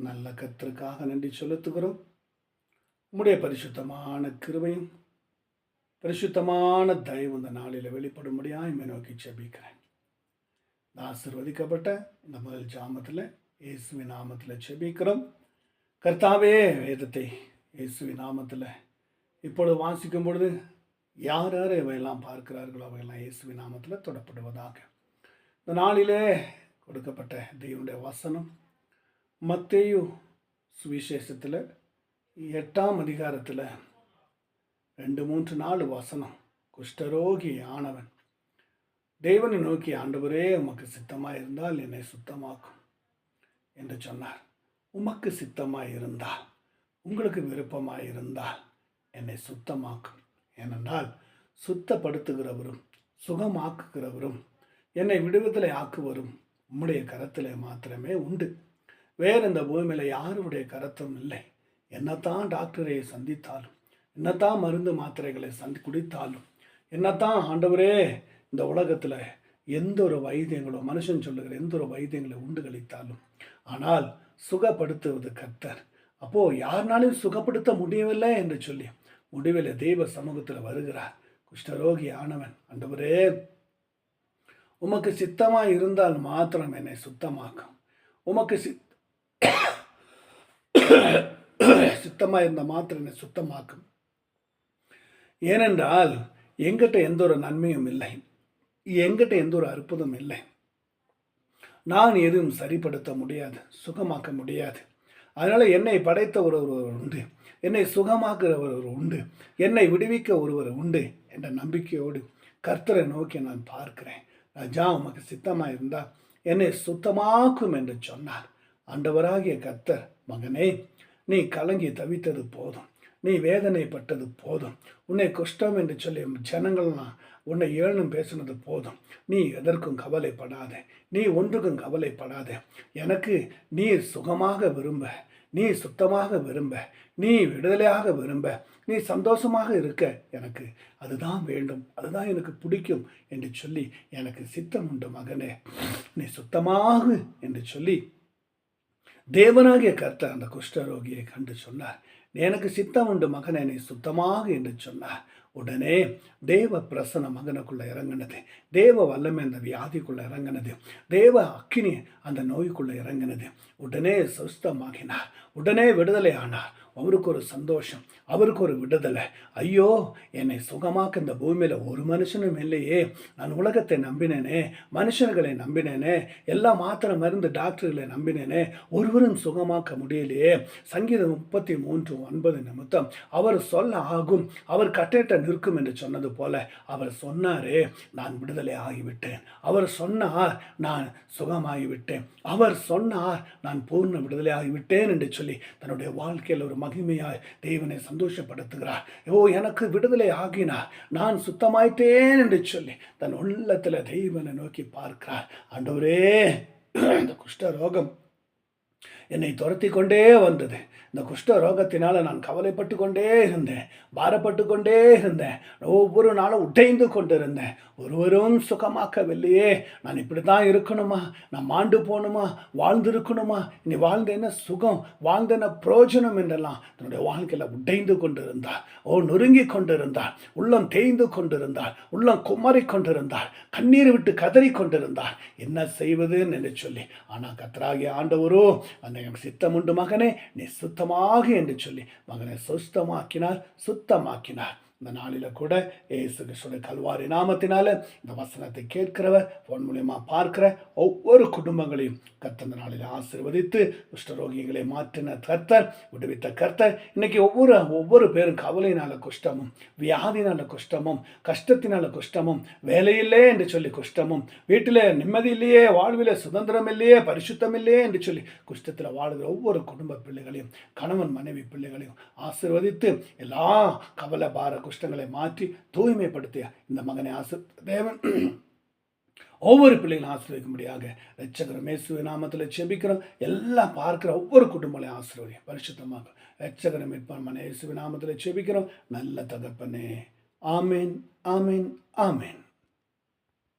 நல்ல கர்த்தருக்காக நன்றி செலுத்துகிறோம். உம்முடைய பரிசுத்தமான கிருபையும் பரிசுத்தமான தயவு இந்த நாளில் வெளிப்படும்படியாக இம்மை நோக்கி செபிக்கிறேன். இந்த ஆசீர்வதிக்கப்பட்ட இந்த முதல் ஜாமத்தில் இயேசுவின் நாமத்தில் செபிக்கிறோம். கர்த்தாவே, வேதத்தை இயேசுவின் நாமத்தில் இப்பொழுது வாசிக்கும் பொழுது யார் யார் இவையெல்லாம் பார்க்கிறார்களோ அவையெல்லாம் இயேசுவின் நாமத்தில் தொடப்படுவதாக. இந்த நாளிலே கொடுக்கப்பட்ட தேவனுடைய வசனம் மத்தேயு சுவிசேஷத்தில் 8ஆம் அதிகாரத்தில் 2-3-4 வசனம். குஷ்டரோகி ஆனவன் தேவனை நோக்கி, ஆண்டவரே, உமக்கு சித்தமாக இருந்தால் என்னை சுத்தமாக்கும் என்று சொன்னார். உமக்கு சித்தமாக இருந்தால், உங்களுக்கு விருப்பமாக இருந்தால் என்னை சுத்தமாக்கும். ஏனென்றால் சுத்தப்படுத்துகிறவரும் சுகமாக்குகிறவரும் என்னை விடுதலை ஆக்குவரும் உம்முடைய கரத்தில் மாத்திரமே உண்டு. வேறு இந்த பூமியில் யாருடைய கரத்தும் இல்லை. என்னத்தான் டாக்டரை சந்தித்தாலும், என்னத்தான் மருந்து மாத்திரைகளை குடித்தாலும், என்னத்தான் ஆண்டவரே இந்த உலகத்தில் எந்த ஒரு வைத்தியங்களோ மனுஷன் சொல்லுகிற எந்த ஒரு வைத்தியங்களை உண்டு கழித்தாலும், ஆனால் சுகப்படுத்துவது கர்த்தர். அப்போது யாருனாலும் சுகப்படுத்த முடியவில்லை என்று சொல்லி முடிவில் தெய்வ சமூகத்தில் வருகிறார். குஷ்டரோகி ஆனவன், ஆண்டவரே, உமக்கு சித்தமாக இருந்தால் மாத்திரம் என்னை சுத்தமாக்கும். உமக்கு சித்தமாக இருந்தால் மாத்திரம் என்னை சுத்தமாக்கும். ஏனென்றால் எங்கிட்ட எந்த ஒரு நன்மையும் இல்லை, எங்கிட்ட எந்த ஒரு அற்புதம் இல்லை. நான் எதுவும் சரிப்படுத்த முடியாது, சுகமாக்க முடியாது. அதனால் என்னை படைத்த ஒருவர் உண்டு, என்னை சுகமாக்குற ஒருவர் உண்டு, என்னை விடுவிக்க ஒருவர் உண்டு என்ற நம்பிக்கையோடு கர்த்தரை நோக்கி நான் பார்க்கிறேன். ராஜா, உமக்கு சித்தமாக இருந்தால் என்னை சுத்தமாக்கும் என்று சொன்னார். ஆண்டவராகிய கர்த்தர், மகனே, நீ கலங்கி தவித்தது போதும், நீ வேதனைப்பட்டது போதும், உன்னை குஷ்டம் என்று சொல்லி ஜனங்கள்லாம் உன்னை ஏழும் பேசுனது போதும். நீ எதற்கும் கவலைப்படாத, நீ ஒன்றுக்கும் கவலைப்படாத. எனக்கு நீ சுகமாக விரும்ப, நீ சுத்தமாக விரும்ப, நீ விடுதலையாக விரும்ப, நீ சந்தோஷமாக இருக்க, எனக்கு அதுதான் வேண்டும், அதுதான் எனக்கு பிடிக்கும் என்று சொல்லி எனக்கு சித்தம் உண்டு மகனே, நீ சுத்தமாக என்று சொல்லி தேவனாகிய கர்த்தர் அந்த குஷ்டரோகியை கண்டு சொன்னார். எனக்கு சித்தம் உண்டு மகனே, நீ சுத்தமாக என்று சொன்னார். உடனே தேவ பிரசன மகனுக்குள்ளே இறங்கினது, தேவ வல்லமை அந்த வியாதிக்குள்ளே இறங்கினது, தேவ அக்கினி அந்த நோய்க்குள்ளே இறங்கினது. உடனே சுஸ்தமாகினார், உடனே விடுதலை ஆனார். அவருக்கு ஒரு சந்தோஷம், அவருக்கு ஒரு விடுதலை. ஐயோ, என்னை சுகமாக்க இந்த பூமியில் ஒரு மனுஷனும் இல்லையே, நான் உலகத்தை நம்பினேனே, மனுஷர்களை நம்பினேனே, எல்லா மாத்திரை மருந்து டாக்டர்களை நம்பினேனே, ஒருவரும் சுகமாக்க முடியலையே. சங்கீதம் 33:9 நிமித்தம் அவர் சொல்ல ஆகும், அவர் கட்டேட்ட நிற்கும் என்று சொன்னது போல அவர் சொன்னாரே, நான் விடுதலை ஆகிவிட்டேன். அவர் சொன்னார், நான் சுகமாகிவிட்டேன். அவர் சொன்னார், நான் பூர்ண விடுதலை ஆகிவிட்டேன் என்று சொல்லி தன்னுடைய வாழ்க்கையில் ஒரு மகிமையாய் தேவனை சந்தோஷப்படுத்துகிறார். எனக்கு விடுதலை ஆகினார், நான் சுத்தமாயிட்டேன் என்று சொல்லி தன் உள்ளத்தில் தெய்வனை நோக்கி பார்க்கிறார். ஆண்டவரே, இந்த குஷ்ட ரோகம் என்னை துரத்தி கொண்டே வந்தது. இந்த குஷ்ட ரோகத்தினால் நான் கவலைப்பட்டு கொண்டே இருந்தேன், பாரப்பட்டு கொண்டே இருந்தேன், ஒவ்வொரு நாளும் உடைந்து கொண்டிருந்தேன். ஒருவரும் சுகமாக்கவில்லையே. நான் இப்படி தான் இருக்கணுமா, நான் மாண்டு போகணுமா, வாழ்ந்திருக்கணுமா, இனி வாழ்ந்த என்ன சுகம், வாழ்ந்த என்ன பிரயோஜனம் என்றெல்லாம் தன்னுடைய வாழ்க்கையில் உடைந்து கொண்டிருந்தார். நொறுங்கி கொண்டிருந்தார், உள்ளம் தேய்ந்து கொண்டிருந்தார், உள்ளம் குமரி கொண்டிருந்தார், கண்ணீர் விட்டு கதறி கொண்டிருந்தார். என்ன செய்வது என்று சொல்லி, ஆனால் கர்த்தராகிய ஆண்டவரோ அந்த சித்தம் உண்டு மகனே, நீ சுத்தமாக என்று சொல்லி மகனை சுத்தமாக்கினார். இந்த நாளில் கூட இயேசு கிறிஸ்துவின் கல்வாரி நாமத்தினால இந்த வசனத்தை கேட்கிறவர், ஃபோன் மூலியமாக பார்க்கிற ஒவ்வொரு குடும்பங்களையும் கர்த்தர் இந்த நாளில் ஆசீர்வதித்து குஷ்டரோகிகளை மாற்றின கர்த்தர், விடுவித்த கர்த்தர். இன்னைக்கு ஒவ்வொரு பேரும் கவலையினால குஷ்டமும், வியாதினால குஷ்டமும், கஷ்டத்தினால குஷ்டமும், வேலையில்லையே என்று சொல்லி குஷ்டமும், வீட்டில் நிம்மதி இல்லையே, வாழ்வில் சுதந்திரம் இல்லையே, பரிசுத்தம் இல்லையே என்று சொல்லி குஷ்டத்தில் வாழுகிற ஒவ்வொரு குடும்ப பிள்ளைகளையும், கணவன் மனைவி பிள்ளைகளையும் ஆசீர்வதித்து எல்லா கவலை பார குஷ்டங்களை மாற்றி தூய்மைப்படுத்திய இந்த மகனை தேவன் ஒவ்வொரு பிள்ளைகளும் ஆசீர்வதிக்கும்படியாக இரட்சகர் இயேசுவின் நாமத்தில் ஜெபிக்கிறோம். எல்லாம் பார்க்கிற ஒவ்வொரு குடும்பங்களையும் ஆசீர்வதியும், பரிசுத்தமாக இரட்சகர் மீட்பர் இயேசுவின் நாமத்தில் ஜெபிக்கிறோம். நல்ல தகப்பனே, ஆமேன், ஆமேன், ஆமேன்.